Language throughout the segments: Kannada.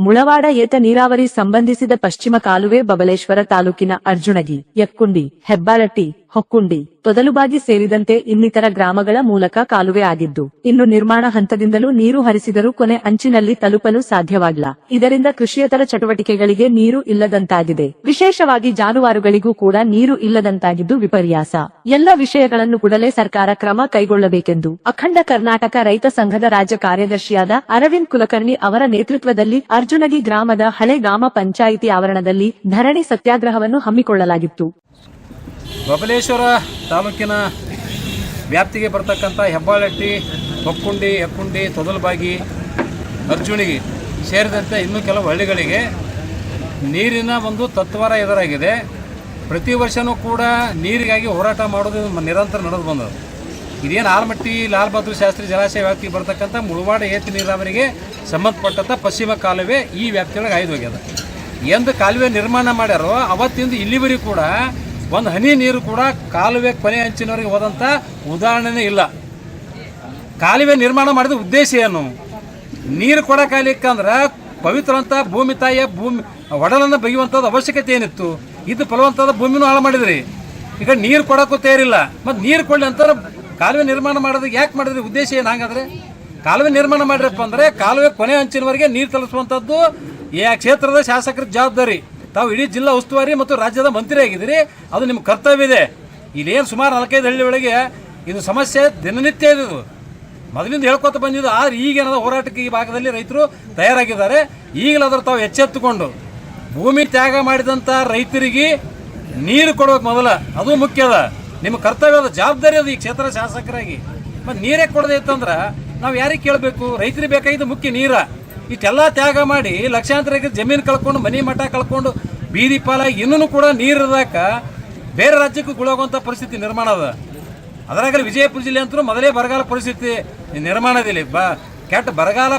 ಮುಳವಾಡ ಏತ ನೀರಾವರಿ ಸಂಬಂಧಿಸಿದ ಪಶ್ಚಿಮ ಕಾಲುವೆ ಬಬಲೇಶ್ವರ ತಾಲೂಕಿನ ಅರ್ಜುಣಗಿ, ಯಕ್ಕುಂಡಿ, ಹೆಬ್ಬಾಳಟ್ಟಿ, ಹೊಕ್ಕುಂಡಿ, ತೊದಲುಬಾಗಿ ಸೇರಿದಂತೆ ಇನ್ನಿತರ ಗ್ರಾಮಗಳ ಮೂಲಕ ಕಾಲುವೆ ಆಗಿದ್ದು, ಇನ್ನು ನಿರ್ಮಾಣ ಹಂತದಿಂದಲೂ ನೀರು ಹರಿಸಿದರೂ ಕೊನೆ ಅಂಚಿನಲ್ಲಿ ತಲುಪಲು ಸಾಧ್ಯವಾಗಿಲ್ಲ. ಇದರಿಂದ ಕೃಷಿಯೇತರ ಚಟುವಟಿಕೆಗಳಿಗೆ ನೀರು ಇಲ್ಲದಂತಾಗಿದೆ. ವಿಶೇಷವಾಗಿ ಜಾನುವಾರುಗಳಿಗೂ ಕೂಡ ನೀರು ಇಲ್ಲದಂತಾಗಿದ್ದು ವಿಪರ್ಯಾಸ. ಎಲ್ಲ ವಿಷಯಗಳನ್ನು ಕೂಡಲೇ ಸರ್ಕಾರ ಕ್ರಮ ಕೈಗೊಳ್ಳಬೇಕೆಂದು ಅಖಂಡ ಕರ್ನಾಟಕ ರೈತ ಸಂಘದ ರಾಜ್ಯ ಕಾರ್ಯದರ್ಶಿಯಾದ ಅರವಿಂದ್ ಕುಲಕರ್ಣಿ ಅವರ ನೇತೃತ್ವದಲ್ಲಿ ಅರ್ಜುನಗಿ ಗ್ರಾಮದ ಹಳೆ ಗ್ರಾಮ ಪಂಚಾಯಿತಿ ಆವರಣದಲ್ಲಿ ಧರಣಿ ಸತ್ಯಾಗ್ರಹವನ್ನು ಹಮ್ಮಿಕೊಳ್ಳಲಾಗಿತ್ತು. ಬಬಲೇಶ್ವರ ತಾಲೂಕಿನ ವ್ಯಾಪ್ತಿಗೆ ಬರ್ತಕ್ಕಂಥ ಹೆಬ್ಬಾಳಟ್ಟಿ, ಹೊಕ್ಕುಂಡಿ, ಯಕ್ಕುಂಡಿ, ತೊದಲುಬಾಗಿ, ಅರ್ಜುಣಿಗಿ ಸೇರಿದಂತೆ ಇನ್ನೂ ಕೆಲವು ಹಳ್ಳಿಗಳಿಗೆ ನೀರಿನ ಒಂದು ತತ್ವಾರ ಎದುರಾಗಿದೆ. ಪ್ರತಿ ವರ್ಷವೂ ಕೂಡ ನೀರಿಗಾಗಿ ಹೋರಾಟ ಮಾಡೋದು ನಿರಂತರ ನಡೆದು ಬಂದದ್ದು. ಇದೇನು ಆಲಮಟ್ಟಿ ಲಾಲ್ ಬಹದ್ದೂರ್ ಶಾಸ್ತ್ರಿ ಜಲಾಶಯ ವ್ಯಾಪ್ತಿಗೆ ಬರ್ತಕ್ಕಂಥ ಮುಳವಾಡ ಏತ ನೀರಾವರಿಗೆ ಸಂಬಂಧಪಟ್ಟಂಥ ಪಶ್ಚಿಮ ಕಾಲುವೆ ಈ ವ್ಯಾಪ್ತಿಯೊಳಗೆ ಹಾಯ್ದು ಹೋಗ್ಯದ. ಎಂದು ಕಾಲುವೆ ನಿರ್ಮಾಣ ಮಾಡ್ಯಾರೋ ಅವತ್ತಿಂದ ಇಲ್ಲಿವರೆಗೂ ಕೂಡ ಒಂದು ಹನಿ ನೀರು ಕೂಡ ಕಾಲುವೆ ಕೊನೆ ಅಂಚಿನವರೆಗೆ ಹೋದಂಥ ಉದಾಹರಣೆನೇ ಇಲ್ಲ. ಕಾಲುವೆ ನಿರ್ಮಾಣ ಮಾಡಿದ ಉದ್ದೇಶ ಏನು? ನೀರು ಕೊಡೋಕಾಗಲಿಕ್ಕಂದ್ರೆ ಪವಿತ್ರ ಅಂತ ಭೂಮಿ ತಾಯಿಯ ಒಡಲನ್ನು ಬಗೆಯುವಂಥದ್ದು ಅವಶ್ಯಕತೆ ಏನಿತ್ತು? ಇದು ಫಲವಂತದ ಭೂಮಿನೂ ಹಾಳು ಮಾಡಿದ್ರಿ. ಈಗ ನೀರು ಕೊಡೋಕ್ಕೂ ತಯಾರಿಲ್ಲ. ಮತ್ತು ನೀರು ಕೊಡಲಿ ಅಂತಾರೆ ಕಾಲುವೆ ನಿರ್ಮಾಣ ಮಾಡೋದಕ್ಕೆ ಯಾಕೆ ಮಾಡಿದ್ರಿ? ಉದ್ದೇಶ ಏನು? ಹಾಗಾದರೆ ಕಾಲುವೆ ನಿರ್ಮಾಣ ಮಾಡಿರಪ್ಪ ಅಂದರೆ ಕಾಲುವೆ ಕೊನೆ ಅಂಚಿನವರೆಗೆ ನೀರು ತಲುಪಿಸುವಂಥದ್ದು ಈ ಕ್ಷೇತ್ರದ ಶಾಸಕರ ಜವಾಬ್ದಾರಿ. ತಾವು ಇಡೀ ಜಿಲ್ಲಾ ಉಸ್ತುವಾರಿ ಮತ್ತು ರಾಜ್ಯದ ಮಂತ್ರಿ ಆಗಿದ್ದೀರಿ, ಅದು ನಿಮ್ಮ ಕರ್ತವ್ಯ ಇದೆ. ಇಲ್ಲೇನು ಸುಮಾರು 4-5 ಹಳ್ಳಿ ಒಳಗೆ ಇದು ಸಮಸ್ಯೆ ದಿನನಿತ್ಯ ಇದೆ. ಇದು ಮೊದಲಿಂದ ಹೇಳ್ಕೊತ ಬಂದಿದ್ದು. ಆದರೆ ಈಗೇನದ ಹೋರಾಟಕ್ಕೆ ಈ ಭಾಗದಲ್ಲಿ ರೈತರು ತಯಾರಾಗಿದ್ದಾರೆ. ಈಗಲಾದ್ರೂ ತಾವು ಎಚ್ಚೆತ್ತುಕೊಂಡು ಭೂಮಿ ತ್ಯಾಗ ಮಾಡಿದಂಥ ರೈತರಿಗೆ ನೀರು ಕೊಡಬೇಕು ಮೊದಲ, ಅದು ಮುಖ್ಯ ಅದ. ನಿಮ್ಮ ಕರ್ತವ್ಯದ ಜವಾಬ್ದಾರಿ ಅದು ಈ ಕ್ಷೇತ್ರ ಶಾಸಕರಾಗಿ. ಮತ್ತು ನೀರೇ ಕೊಡದೆ ಇತ್ತಂದ್ರೆ ನಾವು ಯಾರಿಗೆ ಕೇಳಬೇಕು? ರೈತರಿಗೆ ಬೇಕಾಗಿದ್ದು ಮುಖ್ಯ ನೀರ. ಇಷ್ಟೆಲ್ಲ ತ್ಯಾಗ ಮಾಡಿ ಲಕ್ಷಾಂತರ ಜಮೀನು ಕಳ್ಕೊಂಡು, ಮನೆ ಮಠ ಕಳ್ಕೊಂಡು, ಬೀದಿ ಪಾಲಾಗಿ ಇನ್ನೂ ಕೂಡ ನೀರಿದಾಗ ಬೇರೆ ರಾಜ್ಯಕ್ಕೂ ಗುಳಾಗುವಂಥ ಪರಿಸ್ಥಿತಿ ನಿರ್ಮಾಣ ಅದ. ಅದರಾಗಲಿ ವಿಜಯಪುರ ಜಿಲ್ಲೆ ಅಂತೂ ಮೊದಲೇ ಬರಗಾಲ ಪರಿಸ್ಥಿತಿ ನಿರ್ಮಾಣದಲ್ಲಿ ಕೆಟ್ಟ ಬರಗಾಲ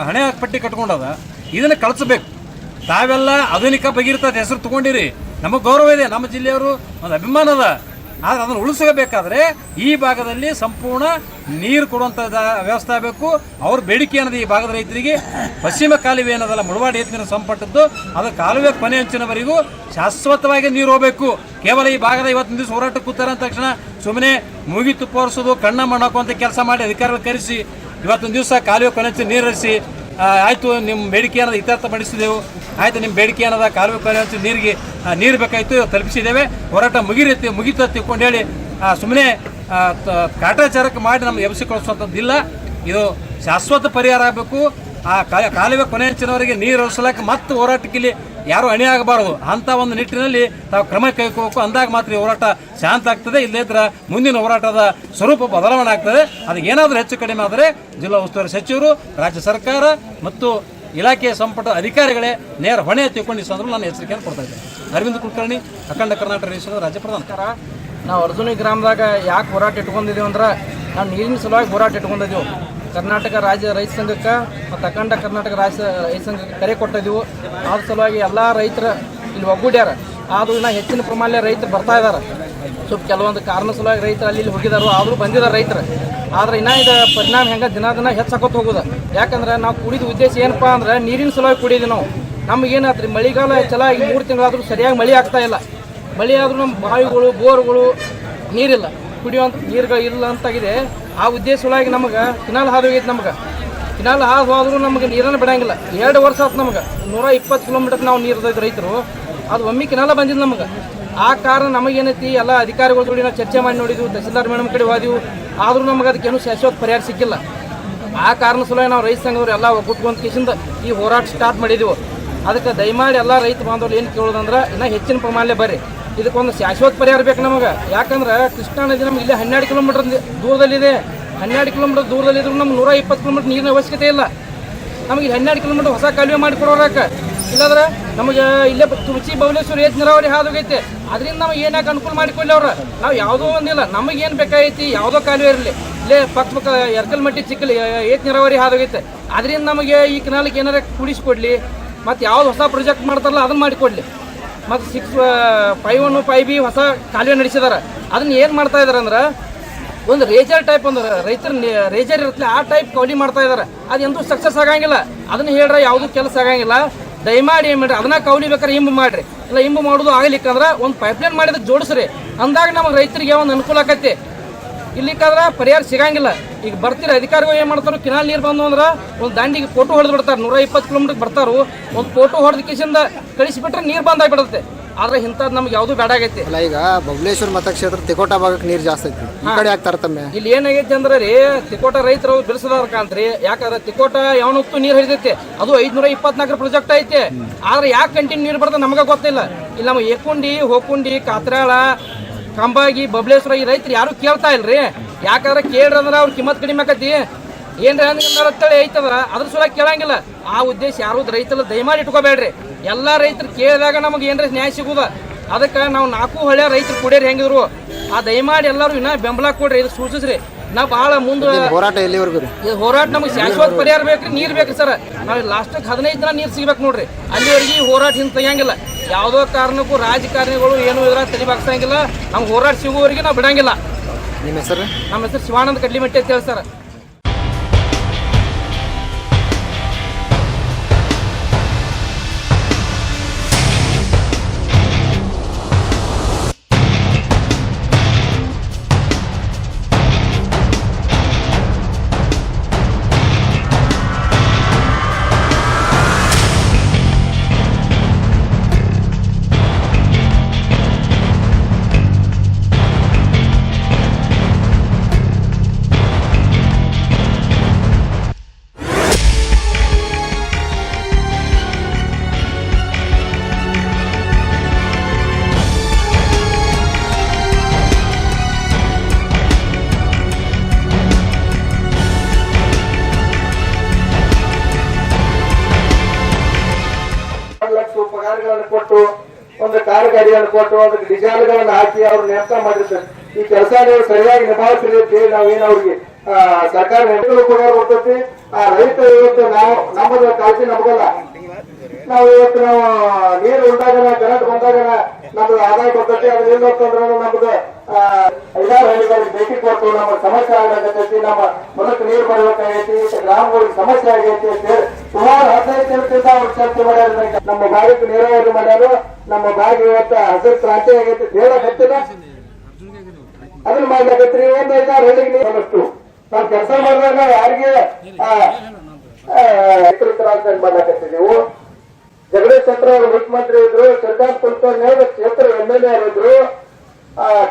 ಹಣೆ ಪಟ್ಟಿ ಕಟ್ಕೊಂಡದ. ಇದನ್ನು ಕಳಿಸ್ಬೇಕು. ತಾವೆಲ್ಲ ಆಧುನಿಕ ಭಗೀರಥ ಹೆಸರು ತೊಗೊಂಡಿರಿ, ನಮಗೆ ಗೌರವ ಇದೆ, ನಮ್ಮ ಜಿಲ್ಲೆಯವರು ಒಂದು ಅಭಿಮಾನ ಅದ. ಆದರೆ ಅದನ್ನು ಉಳಿಸಬೇಕಾದ್ರೆ ಈ ಭಾಗದಲ್ಲಿ ಸಂಪೂರ್ಣ ನೀರು ಕೊಡುವಂಥ ವ್ಯವಸ್ಥೆ ಆಗಬೇಕು. ಅವ್ರ ಬೇಡಿಕೆ ಅನ್ನೋದು ಈ ಭಾಗದ ರೈತರಿಗೆ ಪಶ್ಚಿಮ ಕಾಲುವೆ ಏನದಲ್ಲ ಮುಳವಾಡ ಏತ ನೀರು ಸಂಪಟ್ಟದ್ದು, ಅದು ಕಾಲುವೆ ಕೊನೆ ಅಂಚಿನವರೆಗೂ ಶಾಶ್ವತವಾಗಿ ನೀರು ಹೋಗಬೇಕು. ಕೇವಲ ಈ ಭಾಗದ ಇವತ್ತಿನ ದಿವಸ ಹೋರಾಟ ಕೂತಾರೆ ಅಂದ ತಕ್ಷಣ ಸುಮ್ಮನೆ ಮೂಗಿ ತುಪ್ಪ ಹೊರಿಸೋದು, ಕಣ್ಣ ಮಣ್ಣಾಕುವಂಥ ಕೆಲಸ ಮಾಡಿ ಅಧಿಕಾರಿಗಳು ಕರೆಸಿ ಇವತ್ತೊಂದು ದಿವಸ ಕಾಲುವೆ ಕೊನೆ ಅಂಚಿನ ನೀರು ಹರಿಸಿ ಆಯಿತು ನಿಮ್ಮ ಬೇಡಿಕೆ ಅನ್ನೋದು ಇತ್ಯರ್ಥ ಪಡಿಸಿದೆವು, ಆಯಿತು ನಿಮ್ಮ ಬೇಡಿಕೆ ಅನ್ನೋದ ಕಾಲುವೆ ಕೊನೆ ಅಂಚಿನ ನೀರಿಗೆ ನೀರು ಬೇಕಾಯಿತು ತಲುಪಿಸಿದ್ದೇವೆ, ಹೋರಾಟ ಮುಗಿತ ತಿಳ್ಕೊಂಡು ಹೇಳಿ ಸುಮ್ಮನೆ ಕಾಟಾಚಾರಕ್ಕೆ ಮಾಡಿ ನಮ್ಗೆ ಎಬ್ಸಿಕೊಳಿಸುವಂಥದ್ದಿಲ್ಲ. ಇದು ಶಾಶ್ವತ ಪರಿಹಾರ ಆಗಬೇಕು. ಆ ಕಾಲುವೆ ಕೊನೆ ಅಂಚಿನವರೆಗೆ ನೀರು ಹರಿಸಲಿಕ್ಕೆ ಮತ್ತೆ ಹೋರಾಟಕ್ಕೆ ಇಲ್ಲಿ ಯಾರೂ ಅಣಿ ಆಗಬಾರ್ದು. ಅಂಥ ಒಂದು ನಿಟ್ಟಿನಲ್ಲಿ ತಾವು ಕ್ರಮ ಕೈಗೊಳ್ಳಬೇಕು. ಅಂದಾಗ ಮಾತ್ರ ಈ ಹೋರಾಟ ಶಾಂತ ಆಗ್ತದೆ. ಇಲ್ಲದಿದ್ರೆ ಮುಂದಿನ ಹೋರಾಟದ ಸ್ವರೂಪ ಬದಲಾವಣೆ ಆಗ್ತದೆ. ಅದಕ್ಕೆ ಏನಾದರೂ ಹೆಚ್ಚು ಕಡಿಮೆ ಆದರೆ ಜಿಲ್ಲಾ ಉಸ್ತುವಾರಿ ಸಚಿವರು, ರಾಜ್ಯ ಸರ್ಕಾರ ಮತ್ತು ಇಲಾಖೆಯ ಸಂಪುಟ ಅಧಿಕಾರಿಗಳೇ ನೇರ ಹೊಣೆ ತಿಳ್ಕೊಂಡು ಈ ಸಂದರ್ಭ ನಾನು ಎಚ್ಚರಿಕೆಯನ್ನು ಕೊಡ್ತಾ ಇದ್ದೇನೆ. ಅರವಿಂದ್ ಕುಲಕರ್ಣಿ, ಅಖಂಡ ಕರ್ನಾಟಕ ರೈತ ರಾಜ್ಯ ಪ್ರಧಾನ. ನಾವು ಅರ್ಜುನಿ ಗ್ರಾಮದಾಗ ಯಾಕೆ ಹೋರಾಟ ಇಟ್ಕೊಂಡಿದ್ದೀವಿ ಅಂದ್ರೆ ನಾವು ನೀರಿನ ಸಲುವಾಗಿ ಹೋರಾಟ ಇಟ್ಕೊಂಡಿದ್ದೀವಿ. ಕರ್ನಾಟಕ ರಾಜ್ಯ ರೈತ ಸಂಘಕ್ಕೆ ಮತ್ತು ಅಖಂಡ ಕರ್ನಾಟಕ ರಾಜ್ಯ ರೈತ ಸಂಘಕ್ಕೆ ಕರೆ ಕೊಟ್ಟಿದ್ದೀವಿ. ಅದ್ರ ಸಲುವಾಗಿ ಎಲ್ಲ ರೈತರು ಇಲ್ಲಿ ಒಗ್ಗೂಡ್ಯಾರ. ಆದರೂ ಇನ್ನೂ ಹೆಚ್ಚಿನ ಪ್ರಮಾಣ ರೈತರು ಬರ್ತಾ ಇದ್ದಾರೆ. ಸ್ವಲ್ಪ ಕೆಲವೊಂದು ಕಾರಣ ಸಲುವಾಗಿ ರೈತರು ಅಲ್ಲಿ ಹೋಗಿದ್ದಾರೆ, ಆದರೂ ಬಂದಿದ್ದಾರೆ ರೈತರು. ಆದರೆ ಇನ್ನೂ ಇದು ಪರಿಣಾಮ ಹೆಂಗೆ ದಿನ ಹೆಚ್ಚಾಕೋತ ಹೋಗೋದು. ಯಾಕಂದ್ರೆ ನಾವು ಕುಡಿದ ಉದ್ದೇಶ ಏನಪ್ಪ ಅಂದ್ರೆ ನೀರಿನ ಸಲುವಾಗಿ ಕುಡಿದೀವಿ ನಾವು. ನಮಗೇನಾದ್ರಿ ಮಳೆಗಾಲ ಚಲ ಈಗ 3 ತಿಂಗಳಾದರೂ ಸರಿಯಾಗಿ ಮಳೆ ಆಗ್ತಾ ಇಲ್ಲ. ಮಳೆ ಆದರೂ ನಮ್ಮ ಬಾವಿಗಳು, ಬೋರ್ಗಳು ನೀರಿಲ್ಲ, ಕುಡಿಯುವಂಥ ನೀರುಗಳು ಇಲ್ಲ ಅಂತಾಗಿದೆ. ಆ ಉದ್ದೇಶ ಸಲುವಾಗಿ ನಮಗೆ ಕಿನಾಲ್ ಹಾದು ಹೋಗೈತೆ. ನಮ್ಗೆ ಕಿನಾಲ್ ಹಾದು ಹೋದ್ರೂ ನಮಗೆ ನೀರನ್ನು ಬಿಡಂಗಿಲ್ಲ. 2 ವರ್ಷ ಆಯ್ತು ನಮ್ಗೆ 120 ಕಿಲೋಮೀಟರ್ ನಾವು ನೀರು ಇದ್ದೈತೆ ರೈತರು. ಅದು ಒಮ್ಮೆ ಕಿನಾಲ ಬಂದಿದ್ದು ನಮಗೆ. ಆ ಕಾರಣ ನಮಗೇನೈತಿ ಎಲ್ಲ ಅಧಿಕಾರಿಗಳ ಜೋಡಿ ನಾವು ಚರ್ಚೆ ಮಾಡಿ ನೋಡಿದ್ವಿ, ತಹಸೀಲ್ದಾರ್ ಮೇಡಮ್ ಕಡೆ ಹೋದಿವು. ಆದರೂ ನಮಗೆ ಅದಕ್ಕೇನು ಶಾಶ್ವತ ಪರಿಹಾರ ಸಿಕ್ಕಿಲ್ಲ. ಆ ಕಾರಣ ಸಲುವಾಗಿ ನಾವು ರೈತ ಸಂಘದವ್ರು ಎಲ್ಲ ಒಗ್ಗೂಡ್ಕೊಂಡು ಕಿಸಿಂದ ಈ ಹೋರಾಟ ಸ್ಟಾರ್ಟ್ ಮಾಡಿದೆವು. ಅದಕ್ಕೆ ದಯಮಾಡಿ ಎಲ್ಲ ರೈತ ಬಾಂಧವರು ಏನು ಕೇಳೋದಂದ್ರೆ ಇನ್ನೂ ಹೆಚ್ಚಿನ ಪ್ರಮಾಣದಲ್ಲಿ ಬರ್ರಿ, ಇದಕ್ಕೊಂದು ಶಾಶ್ವತ ಪರಿಹಾರ ಬೇಕು ನಮಗೆ. ಯಾಕಂದ್ರೆ ಕೃಷ್ಣಾ ನದಿ ನಮ್ಗೆ ಇಲ್ಲೇ 12 ಕಿಲೋಮೀಟರ್ ದೂರದಲ್ಲಿದೆ. 12 ಕಿಲೋಮೀಟರ್ ದೂರದಲ್ಲಿದ್ರು ನಮ್ಗೆ 120 ಕಿಲೋಮೀಟರ್ ನೀರಿನ ಅವಶ್ಯಕತೆ ಇಲ್ಲ. ನಮಗೆ 12 ಕಿಲೋಮೀಟರ್ ಹೊಸ ಕಾಲುವೆ ಮಾಡಿಕೊಡೋರಕ್ಕೆ. ಇಲ್ಲಾಂದ್ರೆ ನಮಗೆ ಇಲ್ಲೇ ತುಳಸಿ ಬಬಲೇಶ್ವರ ಏತ ನೀರಾವರಿ ಹಾದೋಗೈತೆ. ಅದರಿಂದ ನಮಗೆ ಏನಾಗ ಅನುಕೂಲ ಮಾಡಿಕೊಳ್ಳಿ ಅವ್ರು. ನಾವು ಯಾವುದೋ ಒಂದಿಲ್ಲ, ನಮಗೇನು ಬೇಕಾಗೈತಿ ಯಾವುದೋ ಕಾಲುವೆ ಇರಲಿ. ಇಲ್ಲೇ ಪಕ್ಕ ಯರ್ಕಲ್ಮಟ್ಟಿ ಚಿಕ್ಕಲಿ ಏತ ನೀರಾವರಿ ಹಾದೋಗೈತೆ. ಅದರಿಂದ ನಮಗೆ ಈ ಕೆನಾಲಿಗೆ ಏನಾರ ಕೂಡಿಸ್ಕೊಡ್ಲಿ. ಮತ್ತು ಯಾವ್ದು ಹೊಸ ಪ್ರಾಜೆಕ್ಟ್ ಮಾಡ್ತಾರಲ್ಲ ಅದನ್ನು ಮಾಡಿಕೊಡ್ಲಿ. ಮತ್ತು 6, 5-1, 5B ಹೊಸ ಕಾಲುವೆ ನಡೆಸಿದಾರೆ. ಅದನ್ನ ಏನು ಮಾಡ್ತಾ ಇದಾರೆ ಅಂದ್ರೆ ಒಂದು ರೇಜರ್ ಟೈಪ್ ಒಂದು ರೈತರ ರೇಜರ್ ಇರುತ್ತೆ ಆ ಟೈಪ್ ಕೌಲಿ ಮಾಡ್ತಾ ಇದಾರೆ. ಅದು ಎಂದೂ ಸಕ್ಸಸ್ ಆಗಂಗಿಲ್ಲ. ಅದನ್ನ ಹೇಳ್ರೆ ಯಾವುದೂ ಕೆಲಸ ಆಗಂಗಿಲ್ಲ. ದಯಮಾಡಿ ಏನು ಮಾಡ್ರಿ, ಅದನ್ನ ಕೌಲಿ ಬೇಕಾದ್ರೆ ಹಿಂಬು ಮಾಡ್ರಿ. ಇಲ್ಲ ಹಿಂಬು ಮಾಡೋದು ಆಗ್ಲಿಕ್ಕಂದ್ರೆ ಒಂದು ಪೈಪ್ಲೈನ್ ಮಾಡಿದ್ರೆ ಜೋಡಿಸ್ರಿ. ಅಂದಾಗ ನಮಗೆ ರೈತರಿಗೆ ಒಂದು ಅನುಕೂಲ ಆಕೈತಿ. ಇಲ್ಲಿಕ್ಕಾದ್ರೆ ಪರಿಹಾರ ಸಿಗಂಗಿಲ್ಲ. ಈಗ ಬರ್ತೀರಿ ಅಧಿಕಾರಿಗಳು ಏನು ಮಾಡ್ತಾರೆ, ಕಿನಾಲ್ ನೀರು ಬಂದು ಅಂದ್ರೆ ಒಂದು ದಂಡಿಗೆ ಫೋಟೋ ಹೊಡೆದು ಬಿಡ್ತಾರೆ. 120 ಕಿಲೋಮೀಟರ್ ಬರ್ತಾರು, ಒಂದು ಫೋಟೋ ಹೊಡೆದ ಕಿಸಿಂದ ಕಳಿಸಿಬಿಟ್ರೆ ನೀರು ಬಂದಾಗ್ಬಿಡುತ್ತೆ. ಆದ್ರೆ ಇಂಥದ್ದು ನಮ್ಗೆ ಯಾವುದು ಬೇಡ ಆಗೈತಿ. ಅಲ್ಲ, ಈಗ ಬಬಲೇಶ್ವರ ಮತಕ್ಷೇತ್ರ ತಿಕೋಟ ಭಾಗಕ್ಕೆ ನೀರು ಜಾಸ್ತಿ ಐತಿ, ಈ ಕಡೆ ಯಾಕೆ ತರತಮ್ಮೆ? ಇಲ್ಲಿ ಏನಾಗೈತಿ ಅಂದ್ರೆ ರೀ, ತಿಕೋಟ ರೈತರು ಬಿಡಿಸೋದ್ರ ಕಾಂತ್ರಿ. ಯಾಕಂದ್ರೆ ತಿಕೋಟ ಯಾವನೊತ್ತು ನೀರು ಹಿಡಿದೈತಿ. ಅದು 524 ಪ್ರಾಜೆಕ್ಟ್ ಐತಿ. ಆದ್ರೆ ಯಾಕೆ ಕಂಟಿನ್ಯೂ ನೀರು ಬರ್ತದೆ ನಮಗೆ ಗೊತ್ತಿಲ್ಲ. ಇಲ್ಲಿ ನಮ್ಮ ಏಕುಂಡಿ, ಹೋಕುಂಡಿ, ಕಾತ್ರಾಳ, ಕಂಬಾಗಿ, ಬಬಲೇಶ್ವರ ಈ ರೈತರು ಯಾರು ಕೇಳ್ತಾ ಇಲ್ರಿ. ಯಾಕಂದ್ರೆ ಕೇಳ್ರಿ ಅಂದ್ರೆ ಅವ್ರ ಕಿಮ್ಮತ್ ಕಡಿಮೆ ಆಕತಿ. ಏನ್ರಿ ಅಂತೇಳಿ ಐತದ ಅದ್ರ ಸಲ ಕೇಳಂಗಿಲ್ಲ. ಆ ಉದ್ದೇಶ ಯಾರು ರೈತರು ದಯಮಾಡಿ ಇಟ್ಕೋಬೇಡ್ರಿ. ಎಲ್ಲ ರೈತರು ಕೇಳಿದಾಗ ನಮಗೆ ಏನ್ರಿ ನ್ಯಾಯ ಸಿಗುದ. ಅದಕ್ಕೆ ನಾವು 4 ಹಳ್ಳಿಯ ರೈತರು ಕುಡಿಯೋರು ಹೆಂಗಿದ್ರು ಆ ದಯಮಾಡಿ ಎಲ್ಲರೂ ಇನ್ನ ಬೆಂಬಲ ಕೊಡ್ರಿ. ಇದು ಸೂಚಿಸ್ರಿ. ನಾವು ಭಾಳ ಮುಂದೆ ಹೋರಾಟ ಎಲ್ಲಿವರೆಗೂ ರೀ? ಇದು ಹೋರಾಟ ನಮಗೆ ಶಾಶ್ವತ ಪರಿಹಾರ ಬೇಕ್ರಿ. ನೀರು ಬೇಕ್ರಿ ಸರ್. ನಾವು ಲಾಸ್ಟಿಗೆ 15 ದಿನ ನೀರು ಸಿಗ್ಬೇಕು ನೋಡ್ರಿ. ಅಲ್ಲಿವರೆಗೆ ಹೋರಾಟ ಹಿಂದೆ ತೆಗಿಯಂಗಿಲ್ಲ. ಯಾವುದೋ ಕಾರಣಕ್ಕೂ ರಾಜಕಾರಣಿಗಳು ಏನು ಇದ್ರ ತಲೆಬಾಗ್ಸಂಗಿಲ್ಲ. ನಮ್ಗೆ ಹೋರಾಟ ಸಿಗುವವರೆಗೆ ನಾವು ಬಿಡಂಗಿಲ್ಲ. ನಿಮ್ಮ ಹೆಸರು? ನಮ್ಮ ಹೆಸರು ಶಿವಾನಂದ ಕಡ್ಲಿಮಟ್ಟಿ ಅಂತ ಹೇಳಿ ಸರ್. ಪಗಾರಗಳನ್ನು ಕೊಟ್ಟು ಒಂದು ಕಾರು ಗಾಡಿಗಳನ್ನು ಕೊಟ್ಟು ಅದಕ್ಕೆ ಡಿಸೈನ್ಗಳನ್ನು ಹಾಕಿ ಅವ್ರು ನೇಮಕ ಮಾಡಿರ್ತಾರೆ. ಈ ಕೆಲಸ ನೀವು ಸರಿಯಾಗಿ ನಿಭಾಯಿಸ್ರಿ ಅಂತ ಹೇಳಿ ನಾವೇನು ಅವ್ರಿಗೆ ಸರ್ಕಾರ ನೆನಪು ಕೂಡ ಬರ್ತೈತಿ. ಆ ರೈತ ಇವತ್ತು ನಾವು ನಮ್ಮದು ಕಾಳಜಿ ನಮಗಲ್ಲ. ನಾವು ಇವತ್ತು ನೀರು ಉಂಟಾಗ ಕರೆಂಟ್ ಬಂದಾಗ ನಮ್ದು ಆದಾಯ ಬರ್ತೈತಿ. ಅದು ಏನ್ ಅಂತಂದ್ರೆ ನಮ್ದು 5-6 ಹಳ್ಳಿಗಳಿಗೆ ಭೇಟಿ ಕೊಟ್ಟು ನಮ್ಮ ಸಮಸ್ಯೆ ಆಗತೈತಿ. ನಮ್ಮ ಹೊಲಕ್ಕೆ ನೀರು ಬರ್ಬೇಕಾಗೈತಿ, ಗ್ರಾಮಗಳಿಗೆ ಸಮಸ್ಯೆ ಆಗೈತಿ ಅಂತ ಹೇಳಿ ಸುಮಾರು 15 ದಿನದಿಂದ ಅವ್ರು ಚರ್ಚೆ ಮಾಡ್ಯಾರ. ನಮ್ಮ ಭಾಗಕ್ಕೆ ನೀರಾವರಿ ಮಾಡ್ಯಾರು. ನಮ್ಮ ಭಾಗ ಇವತ್ತು ಹಸಿರು ಕ್ರಾಂತಿ ಆಗೈತಿ ಹೇಳಕತ್ತಿಲ್ಲ. ಅದನ್ನ ಮಾಡ್ಲಾಕತ್ರಿ. 1-5-6 ಹಳ್ಳಿಗೆ ನೀರು ನಾವು ಕೆಲಸ ಮಾಡಿದಾಗ ಯಾರಿಗೆ ಮಾಡ್ಲಾಕತ್ತಿದೀವು. ಜಗದೀಶ್ ಶೆಟ್ಟರ್ ಅವರು ಮುಖ್ಯಮಂತ್ರಿ ಇದ್ರು, ಸರ್ಕಾರ ಕುಲಕರ್ಣಿ ಕ್ಷೇತ್ರ MLA ಇದ್ರು.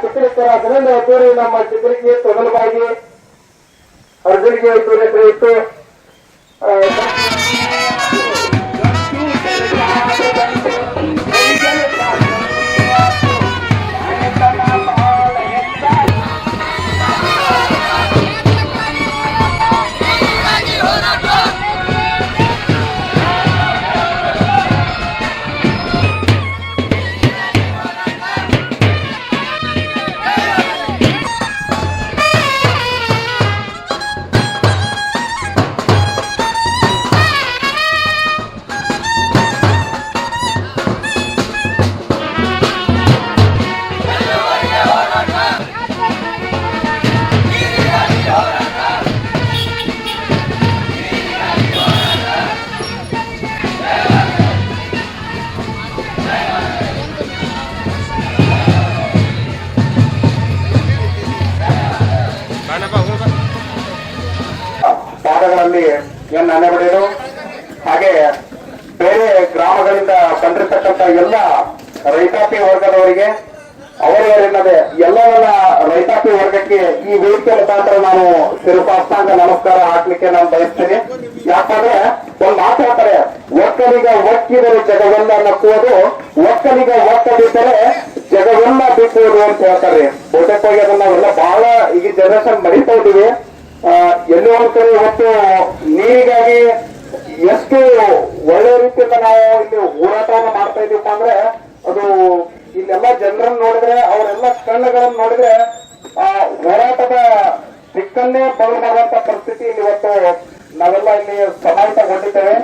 ಚಿತ್ರಕರ ಅದರಿಂದ ಅದ್ದೂರಿ ನಮ್ಮ ಚಿತ್ರಕ್ಕೆ ತೊಗಲಬಾಗಿ ಅರ್ಜುನ್ಗೆ ಅದ್ದೂರಿ ಇತ್ತು. ಭಾಗಗಳಲ್ಲಿ ಏನ್ ನೆನೆಬಡಿದು ಹಾಗೆ ಬೇರೆ ಗ್ರಾಮಗಳಿಂದ ಬಂದಿರತಕ್ಕಂತ ಎಲ್ಲ ರೈತಾಪಿ ವರ್ಗದವರಿಗೆ ಅವರಿಗೇನದೆ ಎಲ್ಲವನ್ನ ರೈತಾಪಿ ವರ್ಗಕ್ಕೆ ಈ ವೇದಿಕೆ ಮುಖಾಂತರ ನಾನು ಶಿರಸಾಷ್ಟಾಂಗ ನಮಸ್ಕಾರ ಹಾಕ್ಲಿಕ್ಕೆ ನಾನು ಬಯಸ್ತೇನೆ. ಯಾಕಂದ್ರೆ ಒಂದ್ ಮಾತು ಹೇಳ್ತಾರೆ, ಒಕ್ಕಲಿಗ ಒಕ್ಕಿದರೆ ಜಗವೆಲ್ಲ ನಕ್ಕುವುದು, ಒಕ್ಕಲಿಗ ಒಕ್ಕದಿದ್ದರೆ ಜಗವೆಲ್ಲ ಬಿಕ್ಕುವುದು ಅಂತ ಹೇಳ್ತಾರೆ. ಬಹುತೇಕವಾಗಿ ಅದನ್ನ ನಾವೆಲ್ಲ ಬಹಳ ಈಗ ಜನರೇಷನ್ ಮರಿತಾ ಇದ್ದೀವಿ. ಎಲ್ಲೋ ಒಂದ್ ಕಡೆ ಇವತ್ತು ನೀರಿಗಾಗಿ ಎಷ್ಟು ಒಳ್ಳೆ ರೀತಿಯಿಂದ ನಾವು ಇಲ್ಲಿ ಹೋರಾಟವನ್ನು ಮಾಡ್ತಾ ಇದೀವಪ್ಪ ಅಂದ್ರೆ ಅದು ಇಲ್ಲೆಲ್ಲ ಜನರನ್ನು ನೋಡಿದ್ರೆ ಅವರೆಲ್ಲ ಕಣ್ಣುಗಳನ್ನು ನೋಡಿದ್ರೆ ಆ ಹೋರಾಟದ ದಿಕ್ಕನ್ನೇ ಬದಲು ಮಾಡುವಂತ ಪರಿಸ್ಥಿತಿ ಇಲ್ಲಿ ಇವತ್ತು ನಾವೆಲ್ಲ ಇಲ್ಲಿ ಸಮಾಹಿತಗೊಂಡಿದ್ದೇವೆ.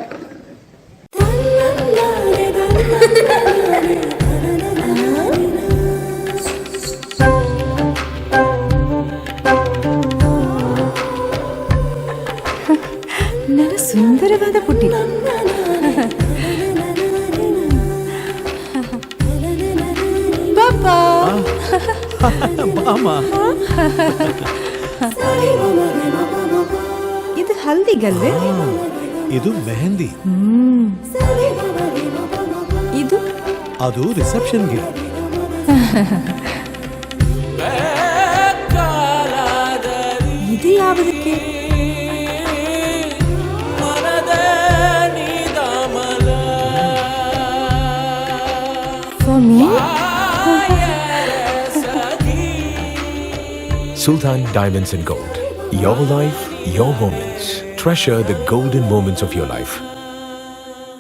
ಸುಂದರವಾದ ಪುಟ್ಟಿ. ಪಾಪಾ ಇದು ಹಲ್ದಿಗಲ್ವೇ? ಇದು ಮೆಹಂದಿ. ಇದು ಅದು ರಿಸೆಪ್ಷನ್ಗೆ. ಇದು ಯಾವುದಕ್ಕೆ? For me? Sultan Diamonds and Gold. Your life, your moments. Treasure the golden moments of your life.